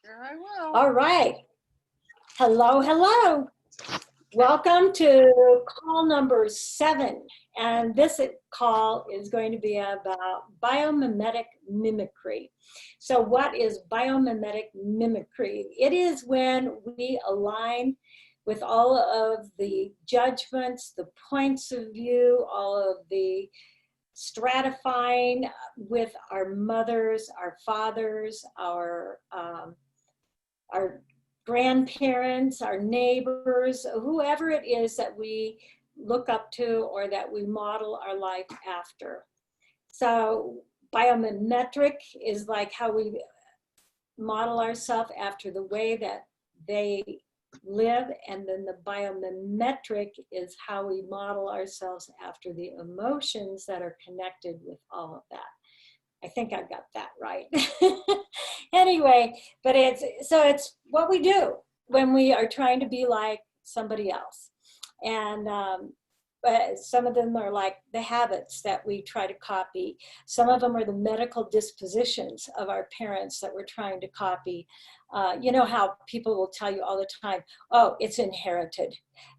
Sure I will. All right. Hello, hello. Welcome to call number 7. And this call is going to be about biomimetic mimicry. So what is biomimetic mimicry? It is when we align with all of the judgments, the points of view, all of the stratifying with our mothers, our fathers, our grandparents, our neighbors, whoever it is that we look up to or that we model our life after. So biomimetric is like how we model ourselves after the way that they live, and then the biomimetric is how we model ourselves after the emotions that are connected with all of that. I think I got that right. Anyway, but it's what we do when we are trying to be like somebody else. And but some of them are like the habits that we try to copy. Some of them are the medical dispositions of our parents that we're trying to copy. You know how people will tell you all the time, oh, it's inherited.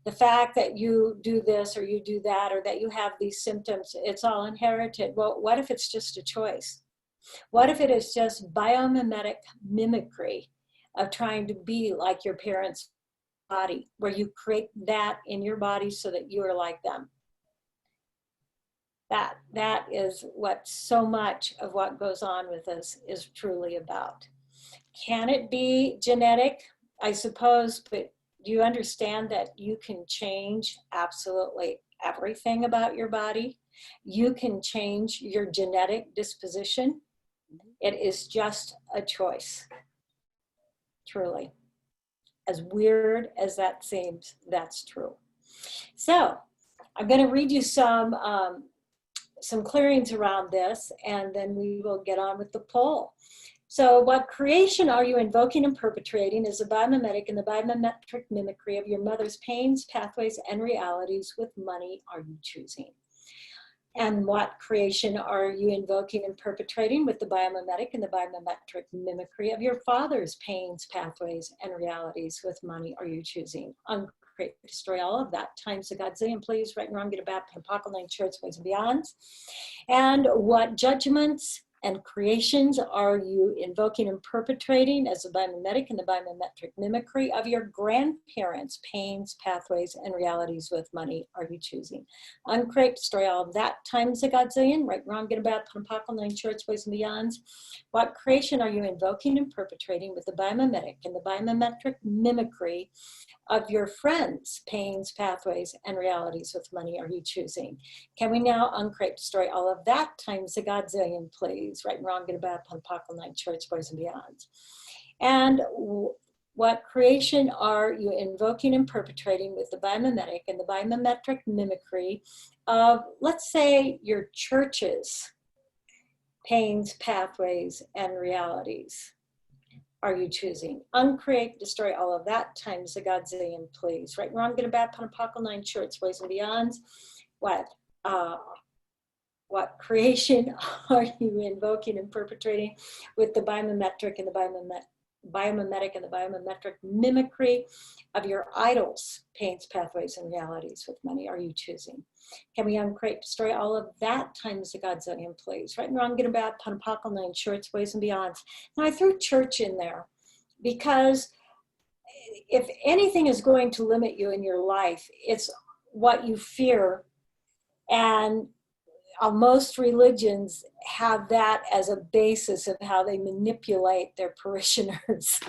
The fact that you do this or you do that or that you have these symptoms, it's all inherited. Well, what if it's just a choice? What if it is just biomimetic mimicry of trying to be like your parents' body, where you create that in your body so that you are like them? That is what so much of what goes on with us is truly about. Can it be genetic? I suppose, but do you understand that you can change absolutely everything about your body? You can change your genetic disposition. It is just a choice, truly. As weird as that seems, that's true. So I'm going to read you some clearings around this, and then we will get on with the poll. So what creation are you invoking and perpetrating is the biomimetic and the biomimetric mimicry of your mother's pains, pathways, and realities with money are you choosing? And what creation are you invoking and perpetrating with the biomimetic and the biomimetric mimicry of your father's pains, pathways, and realities with money are you choosing? Uncreate, destroy all of that times a godzillion, please, right and wrong, get a bap, apocalypse, shorts, ways, and beyonds. And what judgments and creations are you invoking and perpetrating as the biomimetic and the biomimetric mimicry of your grandparents' pains, pathways, and realities with money are you choosing? Uncreate, destroy all of that times a godzillion, right, wrong, good, bad, apocalypse, nine shorts, ways, and beyonds. What creation are you invoking and perpetrating with the biomimetic and the biomimetric mimicry of your friends' pains, pathways, and realities with money are you choosing? Can we now uncreate, destroy all of that times a godzillion, please? Right and wrong, good, bad, apocalypse, night, church, boys, and beyond. And what creation are you invoking and perpetrating with the biomimetic and the biomimetric mimicry of, let's say, your church's pains, pathways, and realities are you choosing? Uncreate, destroy all of that times a godzillion, please. Right, wrong, good, bad, apocalypse, nine, shorts, boys, and beyonds. What creation are you invoking and perpetrating with the biomimetric and the biomimetic and the biomimetric mimicry of your idols, pains, pathways, and realities with money are you choosing? Can we uncreate, destroy all of that times a godzillion, please? Right and wrong, good and bad, apocalypse, nine, shorts, ways, and beyonds. Now I threw church in there because if anything is going to limit you in your life, it's what you fear. And most religions have that as a basis of how they manipulate their parishioners.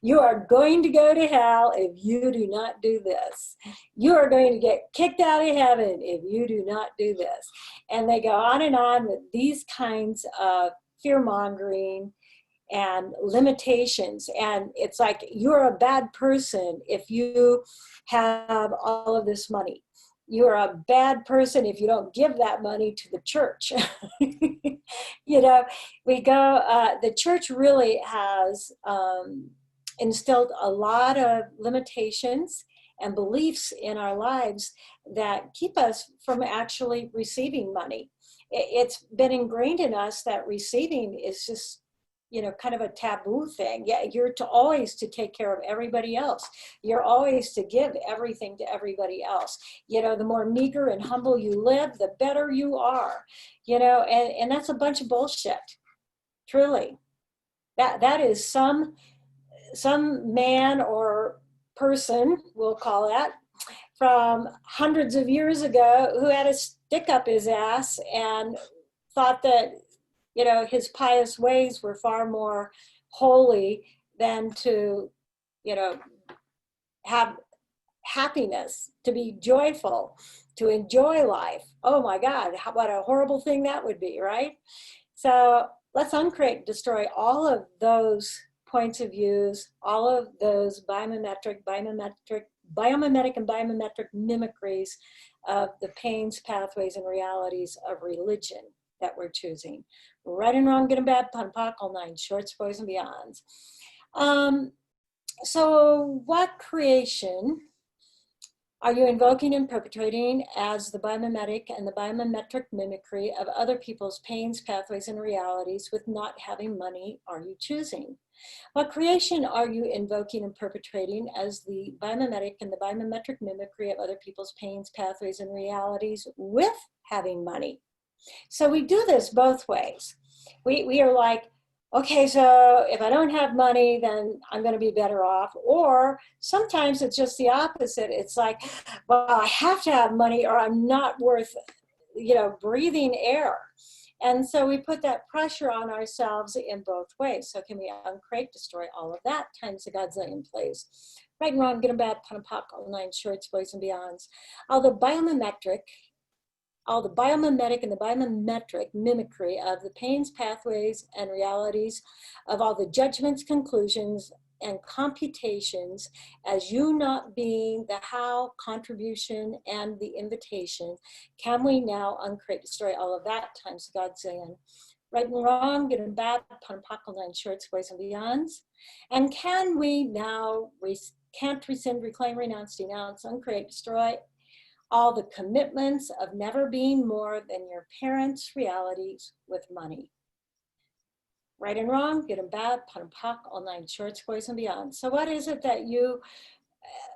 You are going to go to hell if you do not do this. You are going to get kicked out of heaven if you do not do this. And they go on with these kinds of fear-mongering and limitations. And it's like, you're a bad person if you have all of this money. You're a bad person if you don't give that money to the church. You know, we go, the church really has instilled a lot of limitations and beliefs in our lives that keep us from actually receiving money. It's been ingrained in us that receiving is just, kind of a taboo thing. Yeah, you're always to take care of everybody else. You're always to give everything to everybody else. The more meager and humble you live, the better you are. And that's a bunch of bullshit. Truly, that is some man or person, we'll call that, from hundreds of years ago who had a stick up his ass and thought that his pious ways were far more holy than to have happiness, to be joyful, to enjoy life. Oh my God, what a horrible thing that would be, right? So let's uncreate, destroy all of those points of views, all of those biomimetic, and biomimetric mimicries of the pains, pathways, and realities of religion that we're choosing. Right and wrong, good and bad, pun, pock, all nine shorts, boys, and beyonds. So what creation are you invoking and perpetrating as the biomimetic and the biomimetric mimicry of other people's pains, pathways, and realities with not having money are you choosing? What creation are you invoking and perpetrating as the biomimetic and the biomimetric mimicry of other people's pains, pathways, and realities with having money? So we do this both ways. We are like, okay, so if I don't have money, then I'm going to be better off. Or sometimes it's just the opposite. It's like, well, I have to have money or I'm not worth, breathing air. And so we put that pressure on ourselves in both ways. So can we uncreate, destroy all of that times the Godzillion plays? Right and wrong, good and bad, pun and pock, all nine shorts, boys and beyonds. All the biomimetic and the biomimetric mimicry of the pains, pathways, and realities of all the judgments, conclusions, and computations as you not being the how, contribution, and the invitation. Can we now uncreate, destroy all of that times Godzillion? Right and wrong, good and bad, pun, pock, nine shorts, boys and beyonds. And can we now recant, rescind, reclaim, renounce, denounce, uncreate, destroy all the commitments of never being more than your parents' realities with money? Right and wrong, good and bad, pun and pock, all nine shorts, boys and beyond. So what is it that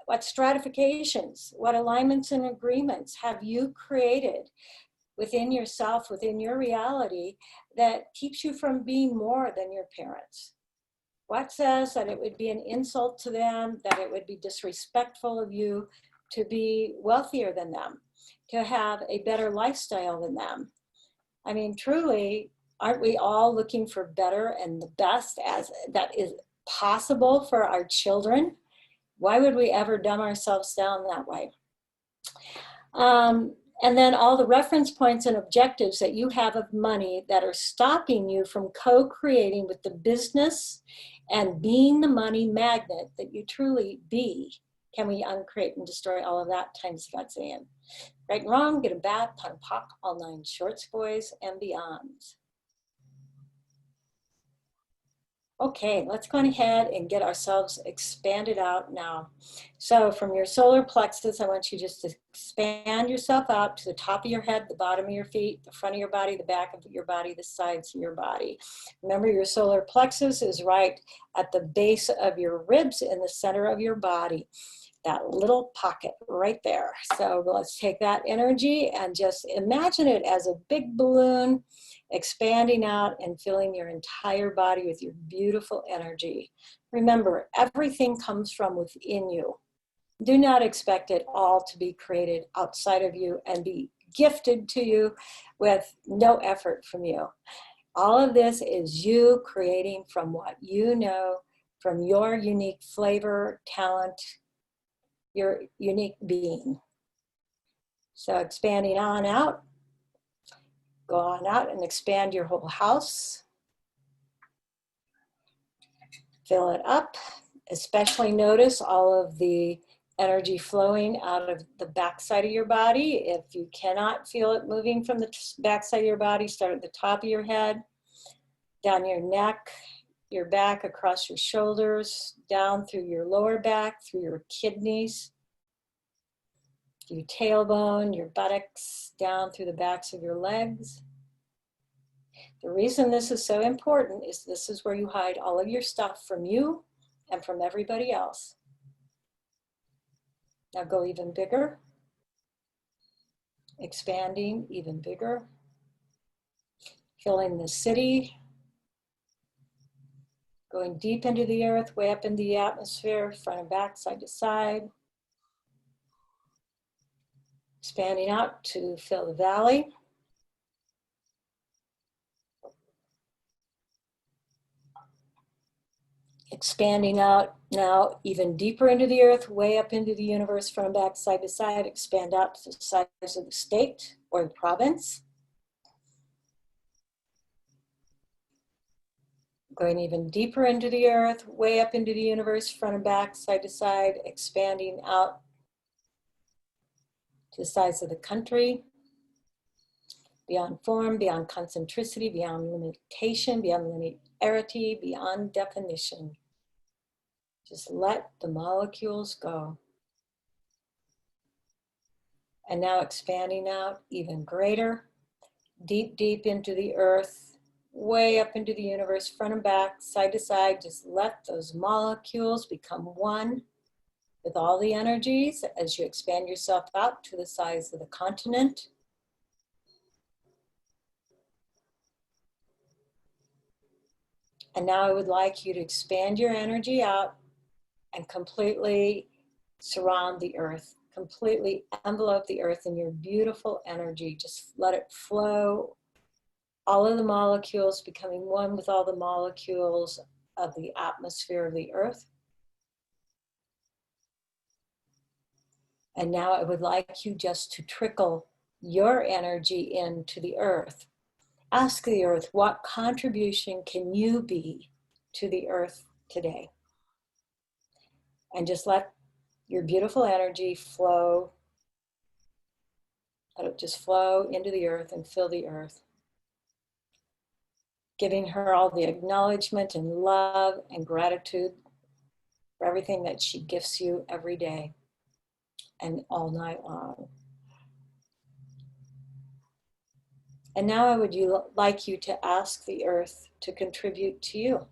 what stratifications, what alignments and agreements have you created within yourself, within your reality, that keeps you from being more than your parents? What says that it would be an insult to them, that it would be disrespectful of you to be wealthier than them, to have a better lifestyle than them? I mean, truly, aren't we all looking for better and the best as that is possible for our children? Why would we ever dumb ourselves down that way? And then all the reference points and objectives that you have of money that are stopping you from co-creating with the business and being the money magnet that you truly be. Can we uncreate and destroy all of that times Godzillion? Right and wrong, good and bad, pun and pock, all nine shorts, boys and beyonds. Okay, let's go ahead and get ourselves expanded out now. So from your solar plexus, I want you just to expand yourself out to the top of your head, the bottom of your feet, the front of your body, the back of your body, the sides of your body. Remember, your solar plexus is right at the base of your ribs in the center of your body. That little pocket right there. So let's take that energy and just imagine it as a big balloon expanding out and filling your entire body with your beautiful energy. Remember, everything comes from within you. Do not expect it all to be created outside of you and be gifted to you with no effort from you. All of this is you creating from what you know, from your unique flavor, talent, your unique being. So expanding on out, go on out and expand your whole house. Fill it up. Especially notice all of the energy flowing out of the backside of your body. If you cannot feel it moving from the backside of your body, start at the top of your head, down your neck, your back, across your shoulders, down through your lower back, through your kidneys, your tailbone, your buttocks, down through the backs of your legs. The reason this is so important is this is where you hide all of your stuff from you and from everybody else. Now go even bigger, expanding even bigger, filling the city, going deep into the earth, way up into the atmosphere, front and back, side to side, expanding out to fill the valley. Expanding out now even deeper into the earth, way up into the universe, front and back, side to side, expand out to the size of the state or the province. Going even deeper into the earth, way up into the universe, front and back, side to side, expanding out to the size of the country, beyond form, beyond concentricity, beyond limitation, beyond linearity, beyond definition. Just let the molecules go. And now expanding out even greater, deep, deep into the earth, way up into the universe, front and back, side to side. Just let those molecules become one with all the energies as you expand yourself out to the size of the continent. And now I would like you to expand your energy out and completely surround the earth, completely envelope the earth in your beautiful energy. Just let it flow. All of the molecules becoming one with all the molecules of the atmosphere of the earth. And now I would like you just to trickle your energy into the earth. Ask the earth, what contribution can you be to the earth today? And just let your beautiful energy flow. Let it just flow into the earth and fill the earth. Giving her all the acknowledgement and love and gratitude for everything that she gifts you every day and all night long. And now I would like you to ask the earth to contribute to you.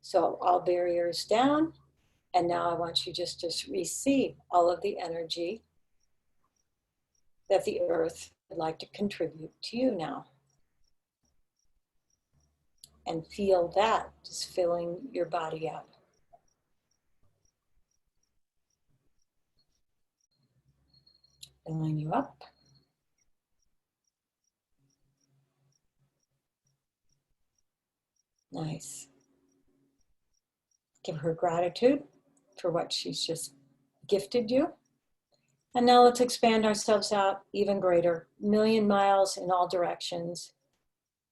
So all barriers down, and now I want you just to receive all of the energy that the earth would like to contribute to you now. And feel that just filling your body up. Filling you up. Nice. Give her gratitude for what she's just gifted you. And now let's expand ourselves out even greater, 1,000,000 miles in all directions,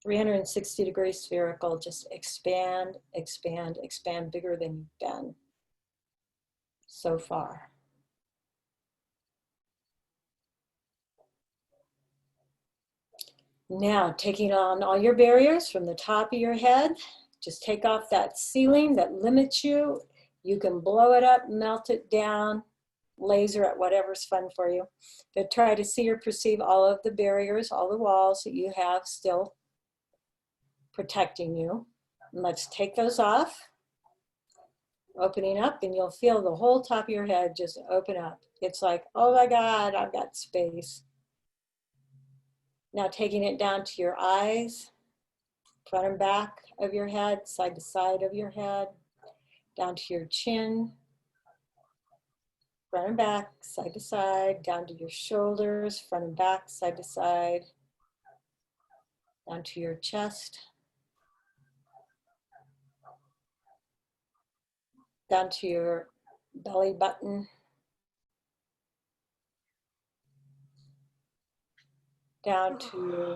360-degree spherical, just expand, expand, expand bigger than you've been so far. Now, taking on all your barriers from the top of your head, just take off that ceiling that limits you. You can blow it up, melt it down, laser at whatever's fun for you. But try to see or perceive all of the barriers, all the walls that you have still protecting you. And let's take those off, opening up, and you'll feel the whole top of your head just open up. It's like, oh my God, I've got space. Now taking it down to your eyes, front and back of your head, side to side of your head, down to your chin, front and back, side to side, down to your shoulders, front and back, side to side, down to your chest, down to your belly button, down to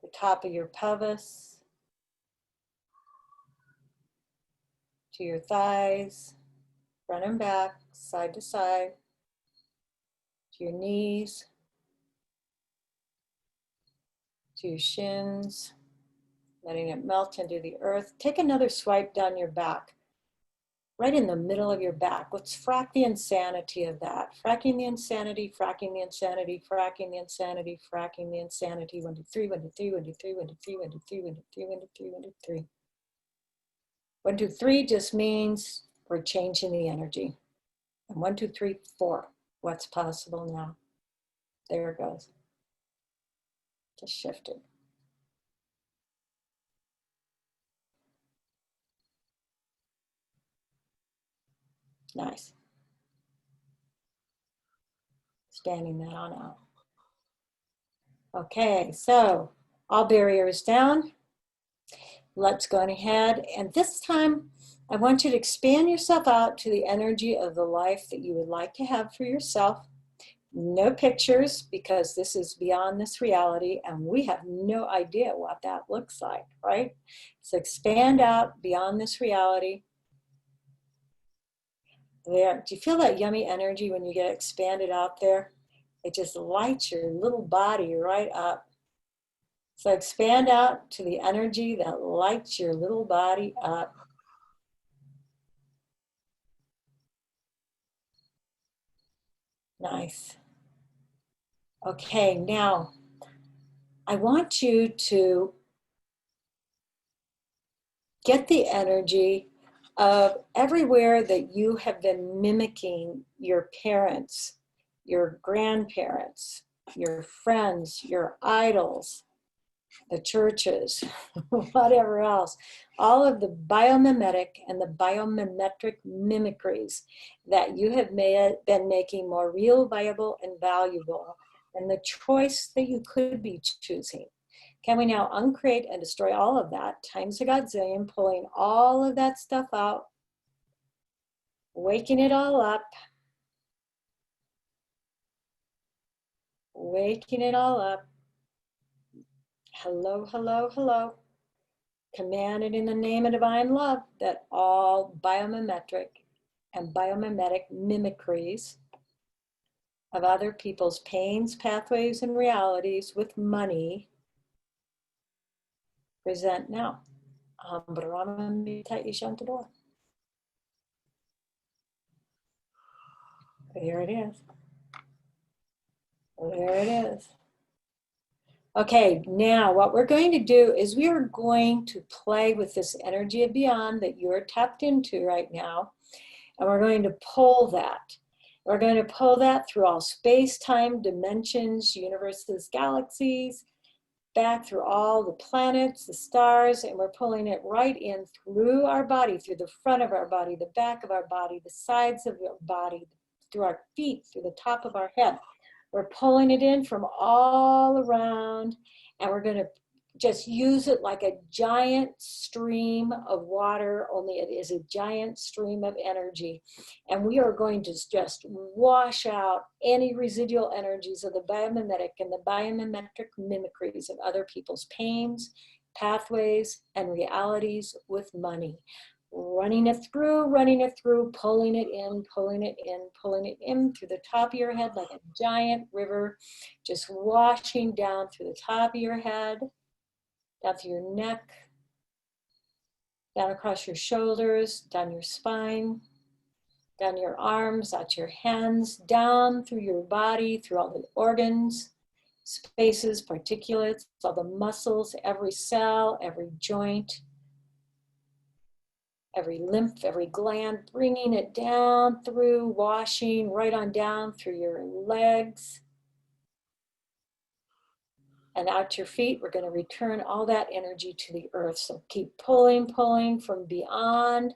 the top of your pelvis, to your thighs, front and back, side to side, to your knees, to your shins, letting it melt into the earth. Take another swipe down your back. right in the middle of your back. Let's frack the insanity of that. Fracking the insanity, fracking the insanity, fracking the insanity, fracking the insanity. 1, 2, 3, 1, 2, 3, 1, 2, 3, 1, 2, 3, 1, 2, 3, 1, 2, 3, 1, 2, 3, 1, 2, 3. 1, 2, 3 just means we're changing the energy. And 1, 2, 3, 4. What's possible now? There it goes. Just shifted. Nice. Standing that on out. Okay, so all barriers down. Let's go ahead. And this time, I want you to expand yourself out to the energy of the life that you would like to have for yourself. No pictures, because this is beyond this reality and we have no idea what that looks like, right? So expand out beyond this reality. There, do you feel that yummy energy when you get expanded out there? It just lights your little body right up. So expand out to the energy that lights your little body up. Nice. Okay, now I want you to get the energy of everywhere that you have been mimicking your parents, your grandparents, your friends, your idols, the churches, whatever else, all of the biomimetic and the biomimetric mimicries that you have been making more real, viable, and valuable, and the choice that you could be choosing. Can we now uncreate and destroy all of that times a godzillion, pulling all of that stuff out, waking it all up, waking it all up. Hello, hello, hello. Commanded in the name of divine love that all biomimetric and biomimetic mimicries of other people's pains, pathways, and realities with money present now. Here it is. There it is. Okay, now what we're going to do is we are going to play with this energy of beyond that you're tapped into right now, and we're going to pull that. We're going to pull that through all space, time, dimensions, universes, galaxies, back through all the planets, the stars, and we're pulling it right in through our body, through the front of our body, the back of our body, the sides of our body, through our feet, through the top of our head. We're pulling it in from all around, and we're going to just use it like a giant stream of water, only it is a giant stream of energy. And we are going to just wash out any residual energies of the biomimetic and the biomimetric mimicries of other people's pains, pathways, and realities with money. Running it through, pulling it in, pulling it in, pulling it in through the top of your head like a giant river, just washing down through the top of your head, down through your neck, down across your shoulders, down your spine, down your arms, out your hands, down through your body, through all the organs, spaces, particulates, all the muscles, every cell, every joint, every lymph, every gland, bringing it down through, washing right on down through your legs and out your feet. We're going to return all that energy to the earth. So keep pulling, pulling from beyond,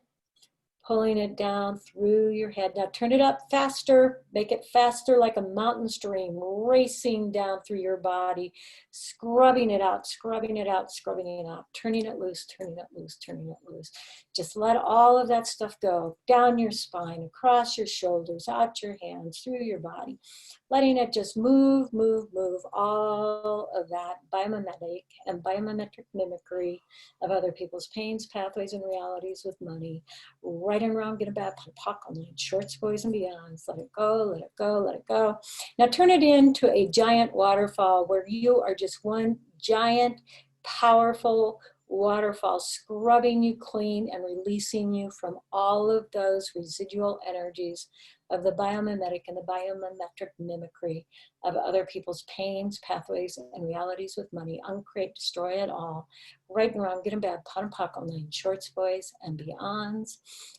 pulling it down through your head. Now turn it up faster, make it faster like a mountain stream, racing down through your body, scrubbing it out, scrubbing it out, scrubbing it out, turning it loose, turning it loose, turning it loose. Just let all of that stuff go, down your spine, across your shoulders, out your hands, through your body, letting it just move, move, move, all of that biomimetic and biomimetric mimicry of other people's pains, pathways, and realities with money, right and wrong, good and bad, pock on shorts, boys, and beyonds. Let it go, let it go, let it go. Now turn it into a giant waterfall where you are just one giant, powerful waterfall scrubbing you clean and releasing you from all of those residual energies of the biomimetic and the biomimetric mimicry of other people's pains, pathways, and realities with money. Uncreate, destroy it all. Right and wrong, good and bad, pot and pock, online, shorts, boys, and beyonds.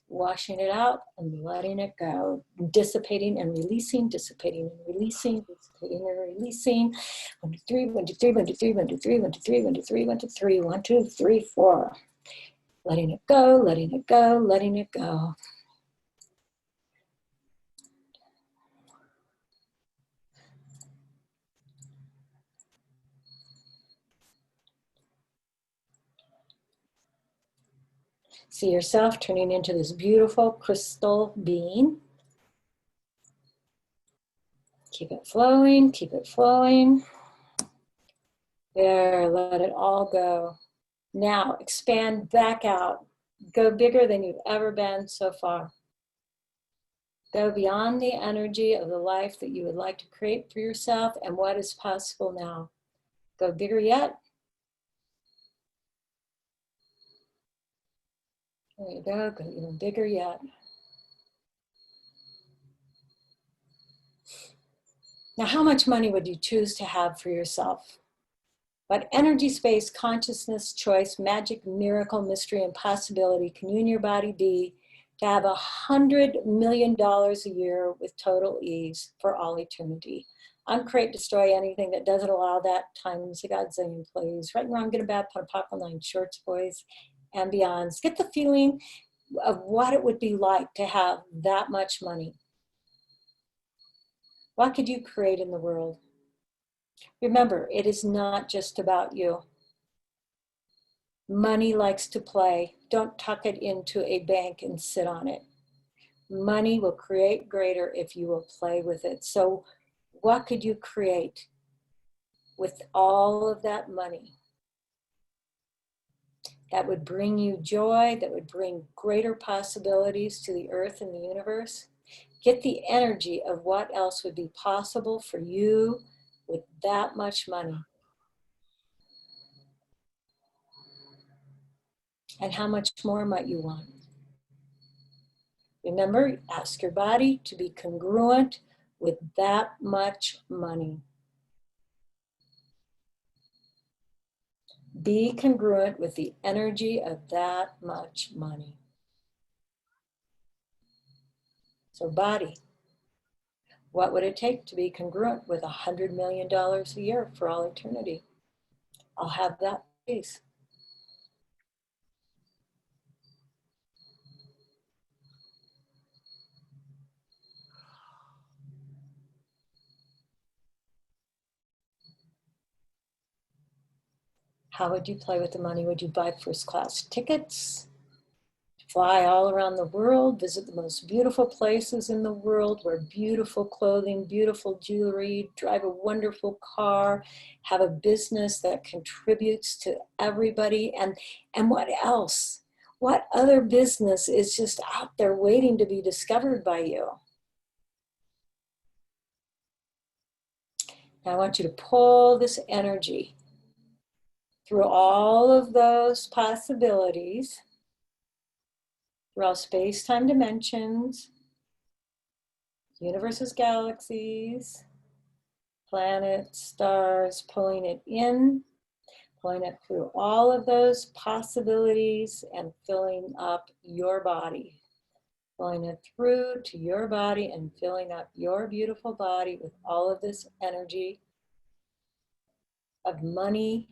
Washing it out and letting it go. Dissipating and releasing, dissipating and releasing, dissipating and releasing. 1, 2, 3, 1, 2, 3, 1, 2, 3, 1, 2, 3, 1, 2, 3, 1, 2, 3, 1, 2, 3, 1, 2, 3, 4. Letting it go, letting it go, letting it go. See yourself turning into this beautiful crystal being. Keep it flowing, keep it flowing. There, let it all go. Now expand back out. Go bigger than you've ever been so far. Go beyond the energy of the life that you would like to create for yourself and what is possible now. Go bigger yet. There you go, go even bigger yet. Now, how much money would you choose to have for yourself? What energy, space, consciousness, choice, magic, miracle, mystery, and possibility can you and your body be to have $100 million a year with total ease for all eternity? Uncreate, destroy anything that doesn't allow that times a godzillion, please. Right and wrong, good and bad, pot, pop, online, shorts, boys, and beyonds. Get the feeling of what it would be like to have that much money. What could you create in the world? Remember, it is not just about you. Money likes to play. Don't tuck it into a bank and sit on it. Money will create greater if you will play with it. So what could you create with all of that money that would bring you joy, that would bring greater possibilities to the earth and the universe? Get the energy of what else would be possible for you with that much money. And how much more might you want? Remember, ask your body to be congruent with that much money. Be congruent with the energy of that much money. So body, what would it take to be congruent with $100 million a year for all eternity? I'll have that, please. How would you play with the money? Would you buy first class tickets? Fly all around the world, visit the most beautiful places in the world, wear beautiful clothing, beautiful jewelry, drive a wonderful car, have a business that contributes to everybody. And what else? What other business is just out there waiting to be discovered by you? Now I want you to pull this energy through all of those possibilities, through all space-time dimensions, universes, galaxies, planets, stars, pulling it in, pulling it through all of those possibilities and filling up your body. Pulling it through to your body and filling up your beautiful body with all of this energy of money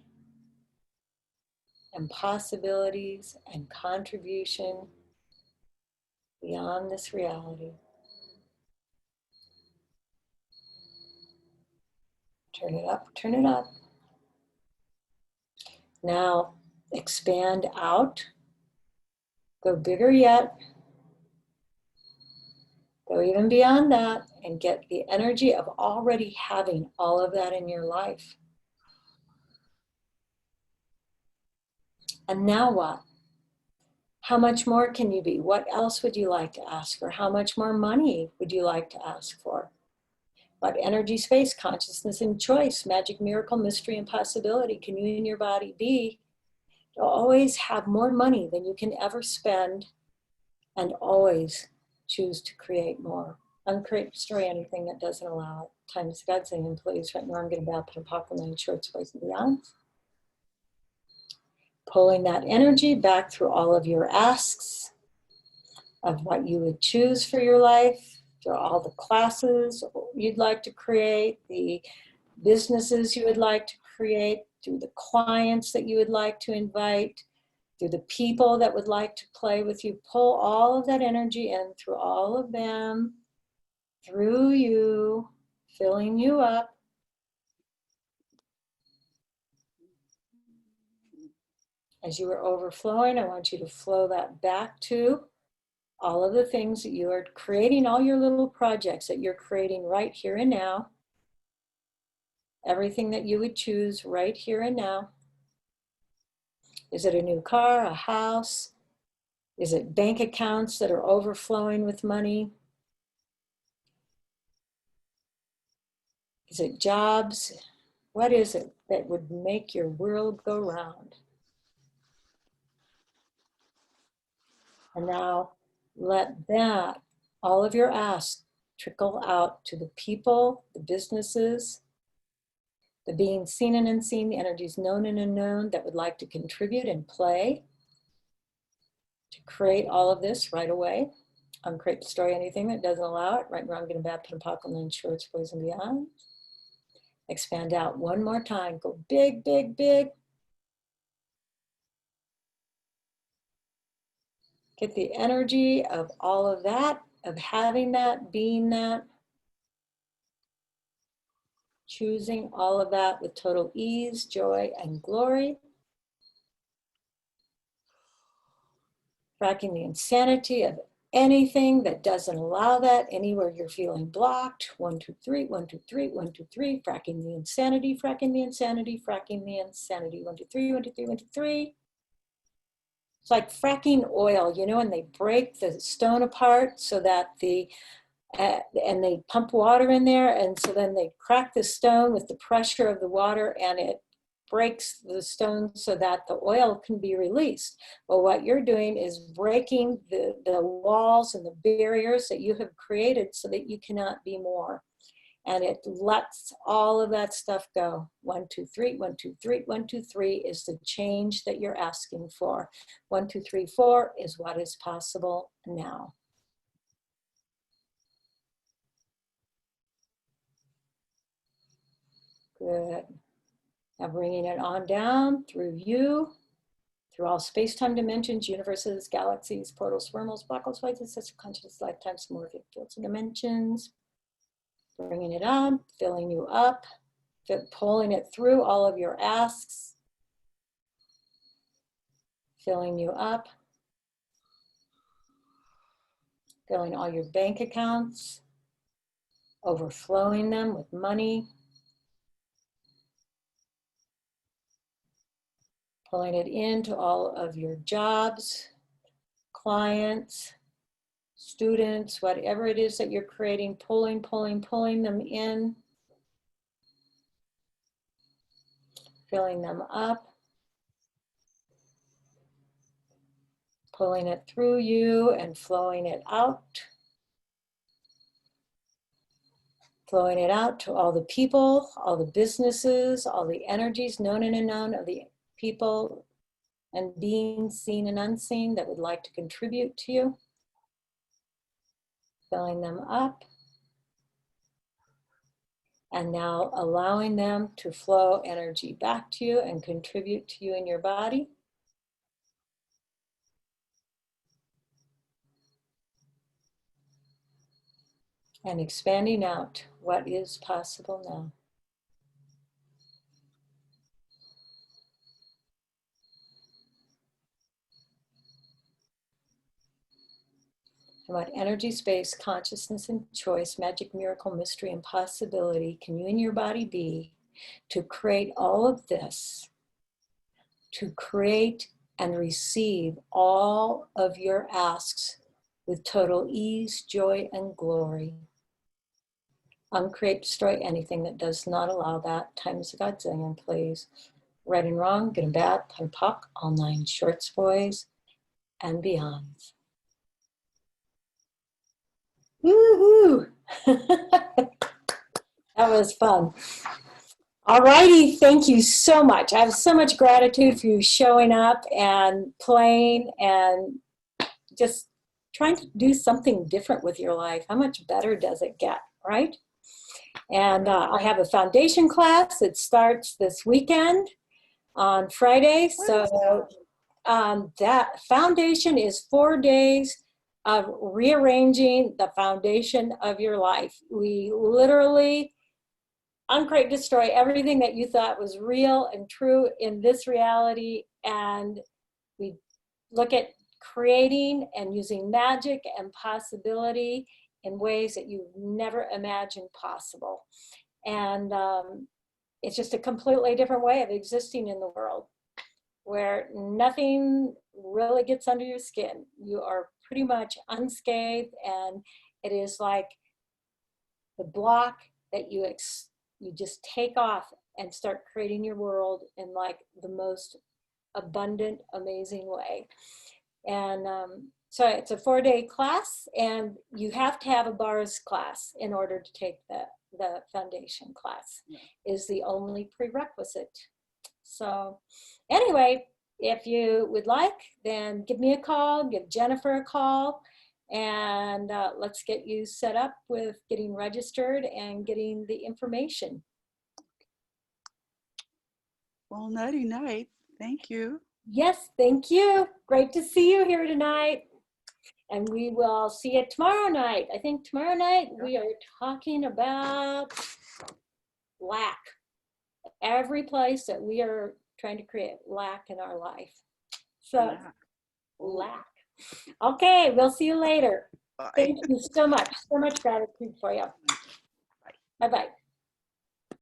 and possibilities and contribution beyond this reality. Turn it up, turn it up. Now expand out, go bigger yet, go even beyond that and get the energy of already having all of that in your life. And now what? How much more can you be? What else would you like to ask for? How much more money would you like to ask for? What energy, space, consciousness, and choice, magic, miracle, mystery, and possibility can you and your body be You'll always have more money than you can ever spend, and always choose to create more. Uncreate, destroy anything that doesn't allow it. Time is God saying, please, right now I'm going to bow to Apocalypse and shorts, ways and beyond. Pulling that energy back through all of your asks of what you would choose for your life, through all the classes you'd like to create, the businesses you would like to create, through the clients that you would like to invite, through the people that would like to play with you. Pull all of that energy in through all of them, through you, filling you up. As you are overflowing, I want you to flow that back to all of the things that you are creating, all your little projects that you're creating right here and now. Everything that you would choose right here and now. Is it a new car, a house? Is it bank accounts that are overflowing with money? Is it jobs? What is it that would make your world go round? And now let that, all of your asks, trickle out to the people, the businesses, the being seen and unseen, the energies known and unknown that would like to contribute and play to create all of this right away. Uncreate, destroy anything that doesn't allow it. Right now I'm going to baptize apocalypse and shorts, boys and beyond. Expand out one more time. Go big, big, big. Get the energy of all of that, of having that, being that, choosing all of that with total ease, joy, and glory. Tracking the insanity of anything that doesn't allow that, anywhere you're feeling blocked. 1, 2, 3, 1, 2, 3, 1, 2, 3. Fracking the insanity, fracking the insanity, fracking the insanity. 1, 2, 3, 1, 2, 3, 1, 2, 3. It's like fracking oil, you know, and they break the stone apart so that and they pump water in there, and so then they crack the stone with the pressure of the water, and it breaks the stone so that the oil can be released. Well, what you're doing is breaking the walls and the barriers that you have created so that you cannot be more. And it lets all of that stuff go. 1, 2, 3, 1, 2, 3, 1, 2, 3 is the change that you're asking for. 1, 2, 3, 4 is what is possible now. Good. Now bringing it on down through you, through all space-time dimensions, universes, galaxies, portals, wormholes, black holes, white space, conscious lifetimes, morphic fields and dimensions. Bringing it on, filling you up, pulling it through all of your asks, filling you up, filling all your bank accounts, overflowing them with money, pulling it into all of your jobs, clients, students, whatever it is that you're creating, pulling them in, filling them up, pulling it through you and flowing it out. Flowing it out to all the people, all the businesses, all the energies known and unknown of the people and beings seen and unseen that would like to contribute to you. Filling them up. And now allowing them to flow energy back to you and contribute to you in your body. And expanding out what is possible now. And what energy, space, consciousness, and choice, magic, miracle, mystery, and possibility can you and your body be to create all of this, to create and receive all of your asks with total ease, joy, and glory. Uncreate, destroy anything that does not allow that. Times of Godzillion, please. right and wrong, good and bad, POC and POC, all 9 shorts, boys, and beyonds. Woohoo! That was fun. All righty, thank you so much. I have so much gratitude for you showing up and playing and just trying to do something different with your life. How much better does it get, right? And I have a foundation class. It starts this weekend on Friday. So that foundation is 4 days of rearranging the foundation of your life. We literally uncreate, destroy everything that you thought was real and true in this reality. And we look at creating and using magic and possibility in ways that you've never imagined possible. And it's just a completely different way of existing in the world where nothing really gets under your skin. You are pretty much unscathed, and it is like the block that you just take off and start creating your world in like the most abundant, amazing way. And so it's a 4-day class, and you have to have a bars class in order to take the foundation class. Is the only prerequisite. So anyway, if you would like, then give me a call, give Jennifer a call, and let's get you set up with getting registered and getting the information. Well, nighty night. Thank you. Yes, thank you. Great to see you here tonight. And we will see you tomorrow night. I think tomorrow night we are talking about lack. Every place that we are trying to create lack in our life. So lack. Okay, we'll see you later. Bye. Thank you so much. So much gratitude for you. Bye-bye.